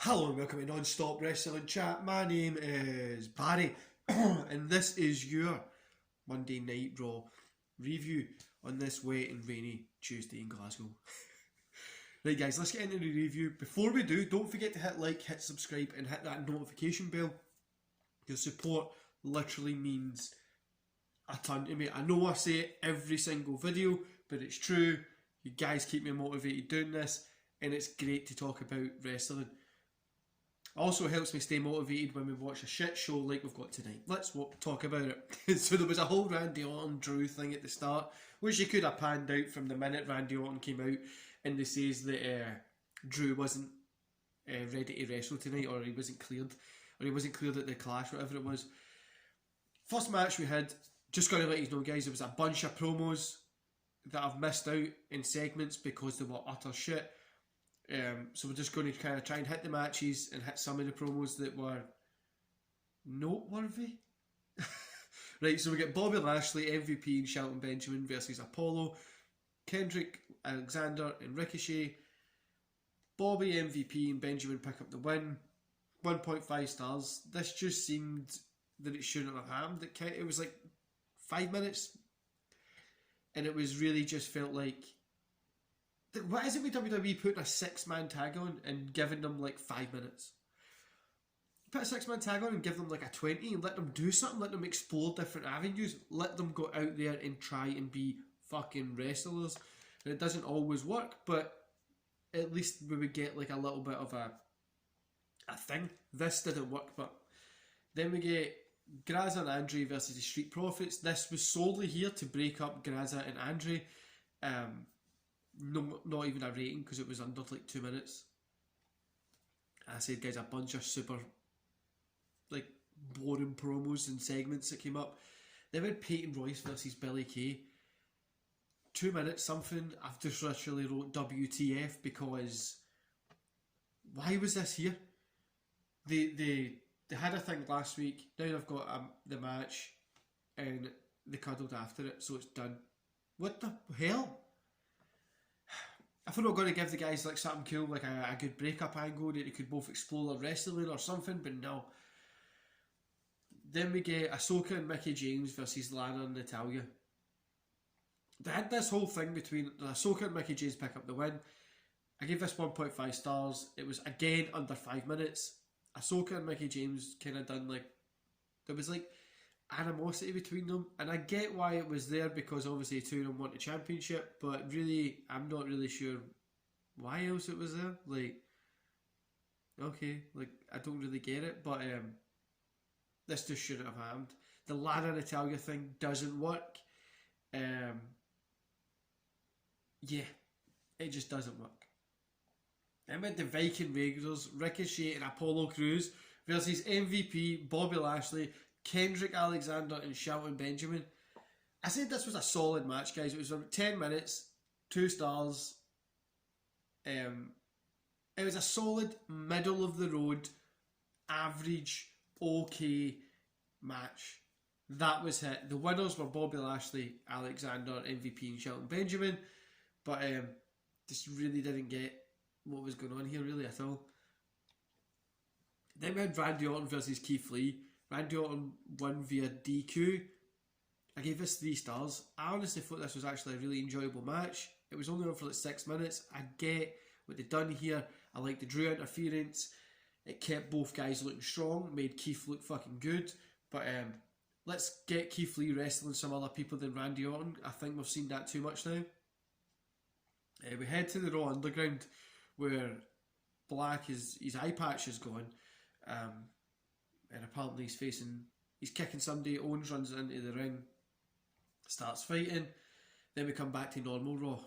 Hello and welcome to Non-Stop Wrestling Chat. My name is Barry and this is your Monday Night Raw review on this wet and rainy Tuesday in Glasgow. Right guys, let's get into the review. Before we do, don't forget to hit like, hit subscribe and hit that notification bell. Your support literally means a ton to me. I know I say it every single video, but it's true. You guys keep me motivated doing this and it's great to talk about wrestling. Also helps me stay motivated when we watch a shit show like we've got tonight. Let's talk about it. So there was a whole Randy Orton Drew thing at the start, which you could have panned out from the minute Randy Orton came out and they says that Drew wasn't ready to wrestle tonight, or he wasn't cleared at the Clash, whatever it was. First match we had, just going to let you know guys, there was a bunch of promos that I've missed out in segments because they were utter shit. So we're just going to kind of try and hit the matches and hit some of the promos that were noteworthy. Right, so we get Bobby Lashley, MVP and Shelton Benjamin versus Apollo, Kendrick, Alexander and Ricochet. Bobby, MVP and Benjamin pick up the win. 1.5 stars. This just seemed that it shouldn't have happened. It was like 5 minutes and it was really just felt like, what is it with WWE putting a 6-man tag on and giving them like 5 minutes? Put a 6-man tag on and give them like a 20 and let them do something, let them explore different avenues, let them go out there and try and be fucking wrestlers. And it doesn't always work, but at least we would get like a little bit of a thing. This didn't work, but then we get Graza and Andre versus the Street Profits. This was solely here to break up Graza and Andre. No, not even a rating because it was under like 2 minutes. I said, guys, a bunch of super like boring promos and segments that came up. Then we had Peyton Royce versus Billy Kay. 2 minutes something. I've just literally wrote WTF because why was this here? They had a thing last week. Now they've got the match and they cuddled after it, so it's done. What the hell? I thought we were going to give the guys like something cool, like a good breakup angle that they could both explore their wrestling or something, but no. Then we get Ahsoka and Mickie James versus Lana and Natalya. They had this whole thing between Ahsoka and Mickie James pick up the win. I gave this 1.5 stars. It was again under 5 minutes. Ahsoka and Mickie James kind of done like, there was like animosity between them, and I get why it was there because obviously two of them want a championship, but really I'm not really sure why else it was there. Like, okay, like I don't really get it, but this just shouldn't have happened. The Lana Natalya thing doesn't work. Yeah, it just doesn't work. And with the Viking Raiders, Ricochet and Apollo Crews versus MVP, Bobby Lashley, Kendrick, Alexander and Shelton Benjamin. I said this was a solid match, guys. It was 10 minutes, 2 stars. It was a solid, middle of the road, average, okay match. That was it. The winners were Bobby Lashley, Alexander, MVP and Shelton Benjamin. But just really didn't get what was going on here really at all. Then we had Randy Orton versus Keith Lee. Randy Orton won via DQ. I gave this 3 stars. I honestly thought this was actually a really enjoyable match. It was only on for like 6 minutes. I get what they've done here. I like the Drew interference. It kept both guys looking strong, made Keith look fucking good. But let's get Keith Lee wrestling some other people than Randy Orton. I think we've seen that too much now. We head to the Raw Underground where Black, his eye patch is gone. And apparently he's kicking somebody. Owens runs into the ring, starts fighting. Then we come back to normal Raw.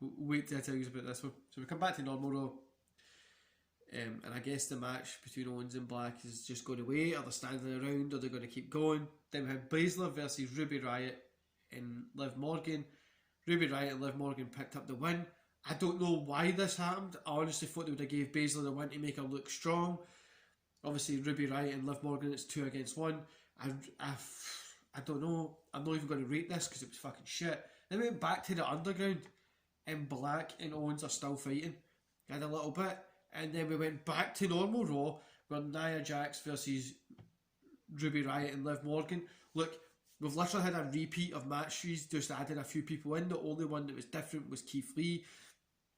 Wait till I tell you about this one. So we come back to normal Raw. And I guess the match between Owens and Black is just going to wait. Are they standing around? Are they going to keep going? Then we have Baszler versus Ruby Riott and Liv Morgan. Ruby Riott and Liv Morgan picked up the win. I don't know why this happened. I honestly thought they would have gave Baszler the win to make her look strong. Obviously Ruby Riott and Liv Morgan, it's 2 against 1. I don't know. I'm not even going to rate this because it was fucking shit. Then we went back to the Underground and Black and Owens are still fighting. had a little bit, and then we went back to normal Raw, where Nia Jax versus Ruby Riott and Liv Morgan. Look, we've literally had a repeat of matches, just added a few people in. The only one that was different was Keith Lee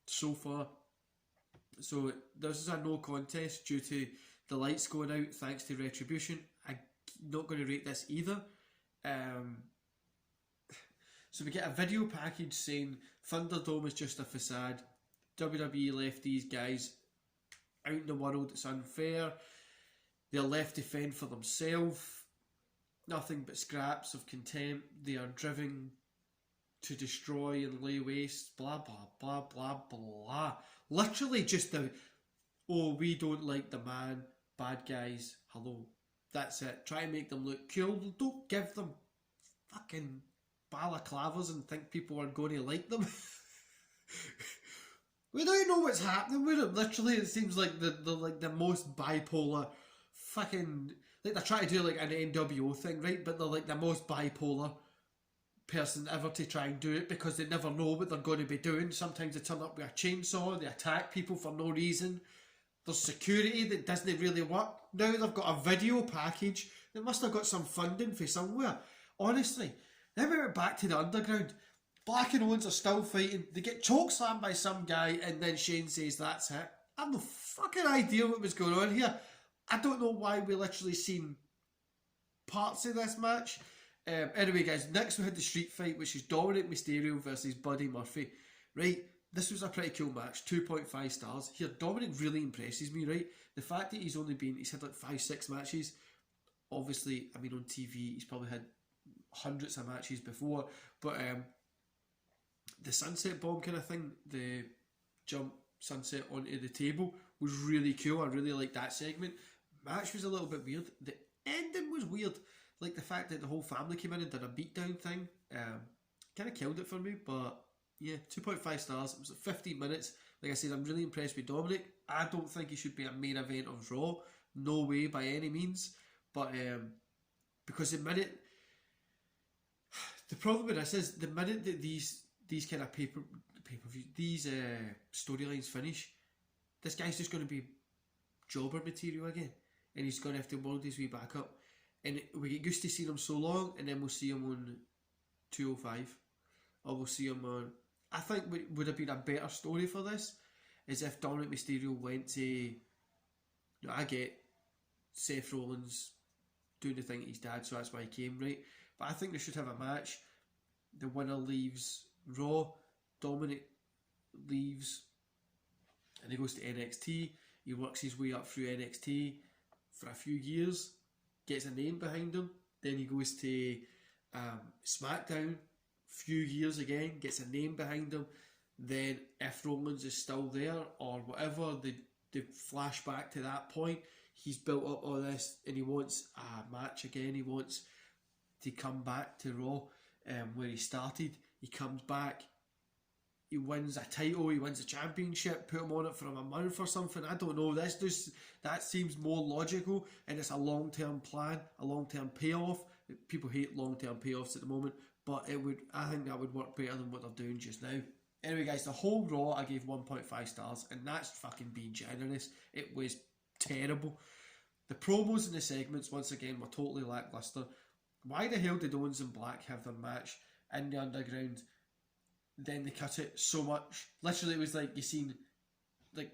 so far. So this is a no contest due to the lights going out thanks to Retribution. I'm not going to rate this either. So we get a video package saying Thunderdome is just a facade. WWE left these guys out in the world. It's unfair. They're left to fend for themselves. Nothing but scraps of contempt. They are driven to destroy and lay waste. Blah, blah, blah, blah, blah. Literally just the, oh, we don't like the man. Bad guys. Hello. That's it. Try and make them look cool. Don't give them fucking balaclavas and think people are going to like them. We don't know what's happening with it. Literally, it seems like the most bipolar fucking, like they're trying to do like an NWO thing, right? But they're like the most bipolar person ever to try and do it, because they never know what they're going to be doing. Sometimes they turn up with a chainsaw, they attack people for no reason. There's security that doesn't really work. Now they've got a video package that must have got some funding for somewhere. Honestly, then we went back to the underground. Black and Owens are still fighting. They get chokeslammed by some guy, and then Shane says that's it. I have no fucking idea what was going on here. I don't know why we literally seen parts of this match. Anyway, guys, next we had the street fight, which is Dominic Mysterio versus Buddy Murphy. Right, this was a pretty cool match. 2.5 stars. Here, Dominic really impresses me, right? The fact that he's had like 5-6 matches. Obviously, I mean, on TV, he's probably had hundreds of matches before, but the sunset bomb kind of thing, the jump sunset onto the table, was really cool. I really liked that segment. Match was a little bit weird. The ending was weird. Like the fact that the whole family came in and did a beatdown thing, kind of killed it for me. But yeah, 2.5 stars. It was like 15 minutes. Like I said, I'm really impressed with Dominic. I don't think he should be a main event of Raw. No way by any means. But because the problem with this is the minute that these kind of pay-per-view, these storylines finish, this guy's just going to be jobber material again, and he's going to have to world his way back up. And we get used to seeing him so long, and then we'll see him on 205, or we'll see him on. I think what would have been a better story for this is if Dominic Mysterio went to. I get Seth Rollins doing the thing at his dad, so that's why he came, right? But I think they should have a match. The winner leaves Raw. Dominic leaves, and he goes to NXT. He works his way up through NXT for a few years, gets a name behind him. Then he goes to SmackDown, few years again, gets a name behind him. Then if Rollins is still there or whatever, they flash back to that point. He's built up all this and he wants a match again. He wants to come back to Raw where he started. He comes back. He wins a title, he wins a championship, put him on it for a month or something. I don't know. That seems more logical, and it's a long-term plan, a long-term payoff. People hate long-term payoffs at the moment, but I think that would work better than what they're doing just now. Anyway, guys, the whole Raw I gave 1.5 stars, and that's fucking being generous. It was terrible. The promos and the segments, once again, were totally lackluster. Why the hell did Owens and Black have their match in the underground? Then they cut it so much. Literally, it was like you seen like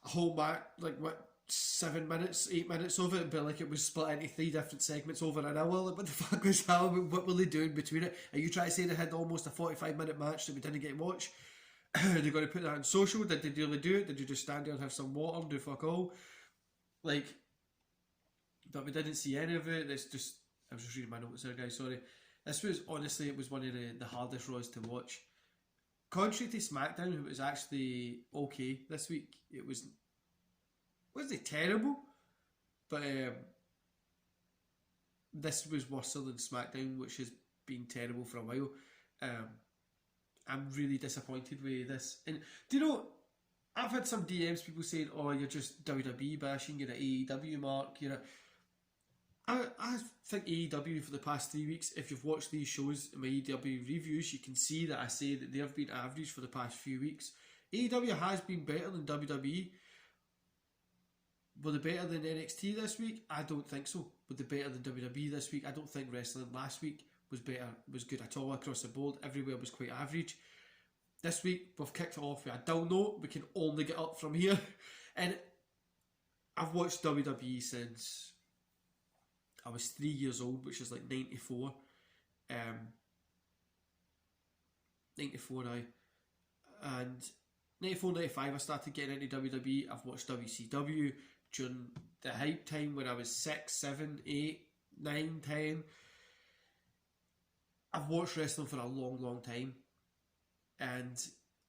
a whole match, like what, 7 minutes, 8 minutes of it, but like it was split into 3 different segments over an hour. Like, what the fuck was that? What were they doing between it? Are you trying to say they had almost a 45-minute match that we didn't get to watch? Are they going to put that on social? Did they really do it? Did you just stand there and have some water and do fuck all? Like, but we didn't see any of it. It's just, I was just reading my notes there, guys, sorry. This was, honestly, it was one of the hardest Raws to watch. Contrary to SmackDown, who was actually okay this week, it wasn't terrible, but this was worse than SmackDown, which has been terrible for a while. I'm really disappointed with this. And do you know, I've had some DMs, people saying, oh, you're just WWE bashing, you're an AEW mark, you're a... I think AEW for the past 3 weeks, if you've watched these shows in my AEW reviews, you can see that I say that they have been average for the past few weeks. AEW has been better than WWE. Were they better than NXT this week? I don't think so. Were they better than WWE this week? I don't think wrestling last week was good at all across the board. Everywhere was quite average. This week, we've kicked it off with a dull note. We can only get up from here. And I've watched WWE since I was 3 years old, which is like 94. 94 now. And 94, 95 I started getting into WWE. I've watched WCW during the hype time when I was 6, 7, 8, 9, 10. I've watched wrestling for a long, long time. And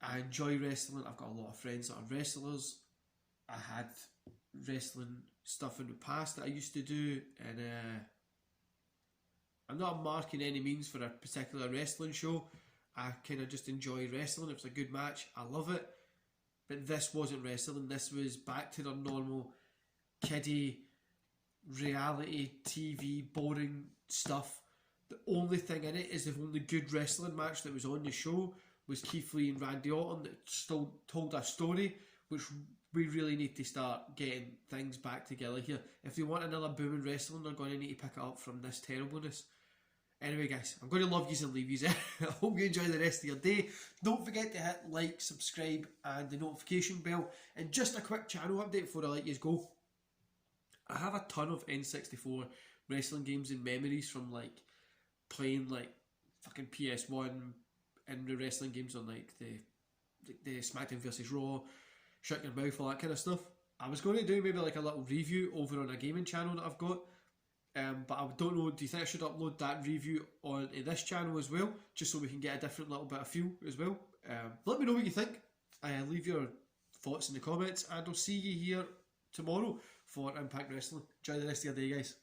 I enjoy wrestling. I've got a lot of friends that are wrestlers. I had wrestling stuff in the past that I used to do, and I'm not marking any means for a particular wrestling show. I kind of just enjoy wrestling. If it's a good match, I love it. But this wasn't wrestling. This was back to their normal kiddie reality TV boring stuff. The only thing in it is the only good wrestling match that was on the show was Keith Lee and Randy Orton that still told a story, which we really need to start getting things back together here. If they want another boom in wrestling, they're going to need to pick it up from this terribleness. Anyway, guys, I'm going to love yous and leave yous. I hope you enjoy the rest of your day. Don't forget to hit like, subscribe, and the notification bell. And just a quick channel update before I let yous go. I have a ton of N64 wrestling games and memories from like playing like fucking PS1 and the wrestling games on like the SmackDown vs Raw, Shut Your Mouth, all that kind of stuff. I was going to do maybe like a little review over on a gaming channel that I've got, but I don't know, do you think I should upload that review on this channel as well, just so we can get a different little bit of feel as well? Let me know what you think. Leave your thoughts in the comments, and I'll see you here tomorrow for Impact Wrestling. Enjoy the rest of your day, guys.